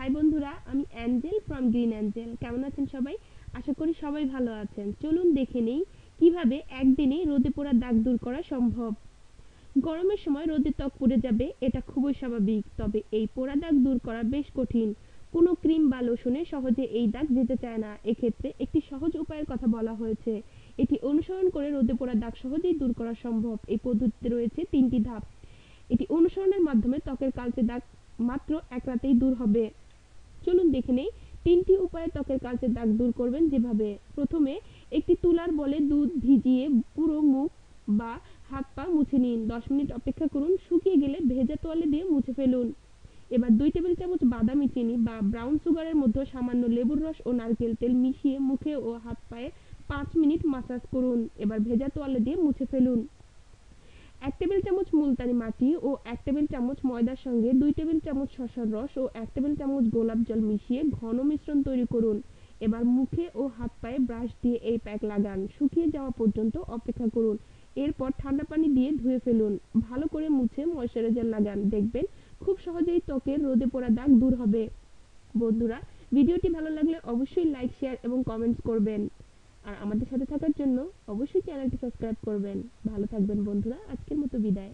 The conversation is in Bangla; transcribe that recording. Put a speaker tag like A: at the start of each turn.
A: হাই বন্ধুরা, আমি অ্যাঞ্জেল ফ্রম গ্রিন অ্যাঞ্জেল। কেমন আছেন সবাই? আশা করি সবাই ভালো আছেন। চলুন দেখে নেই কিভাবে একদিনেই রোদে পোড়া দাগ দূর করা সম্ভব। গরমের সময় রোদে ত্বক পুড়ে যাবে, এটা খুবই স্বাভাবিক। তবে এই পোড়া দাগ দূর করা বেশ কঠিন। কোনো ক্রিম বা লোশনে সহজে এই দাগ যেতে চায় না। এক্ষেত্রে একটি সহজ উপায়ের কথা বলা হয়েছে। এটি অনুসরণ করে রোদে পোড়া দাগ সহজেই দূর করা সম্ভব। এই পদ্ধতিতে রয়েছে 3টি ধাপ। এটি অনুসরণের মাধ্যমে ত্বকের কালচে দাগ মাত্র এক রাতেই দূর হবে। চলুন দেখে নেই 3টি উপায়ে ত্বকের কালচে দাগ দূর করবেন যেভাবে। প্রথমে একটি তুলার বলে দুধ ভিজিয়ে পুরো মুখ বা হাত পা মুছে নিন। 10 মিনিট অপেক্ষা করুন, শুকিয়ে গেলে ভেজা তোয়ালে দিয়ে মুছে ফেলুন। এবার 2 টেবিল চামচ বাদামি চিনি বা ব্রাউন সুগারের মধ্যে সামান্য লেবুর রস ও নারকেল তেল মিশিয়ে মুখে ও হাত পায়ে 5 মিনিট মাসাজ করুন। এবার ভেজা তোয়ালে দিয়ে মুছে ফেলুন। 1 টেবিল চামচ মুলতানি মাটি ও 1 টেবিল চামচ ময়দার সঙ্গে 2 টেবিল চামচ শসার রস ও 1 টেবিল চামচ গোলাপ জল মিশিয়ে ঘন মিশ্রণ তৈরি করুন। এবার মুখে ও হাত পায়ে ব্রাশ দিয়ে এই প্যাক লাগান। শুকিয়ে যাওয়া পর্যন্ত অপেক্ষা করুন। এরপর ঠান্ডা পানি দিয়ে ধুয়ে ফেলুন। ভালো করে মুছে ময়শ্চারাইজার লাগান। দেখবেন খুব সহজেই ত্বকের রোদে পোড়া দাগ দূর হবে। বন্ধুরা, ভিডিওটি ভালো লাগলে অবশ্যই লাইক, শেয়ার এবং কমেন্টস করবেন। আর আমাদের সাথে থাকার জন্য অবশ্যই চ্যানেলটি সাবস্ক্রাইব করবেন। ভালো থাকবেন বন্ধুরা, আজকের মতো বিদায়।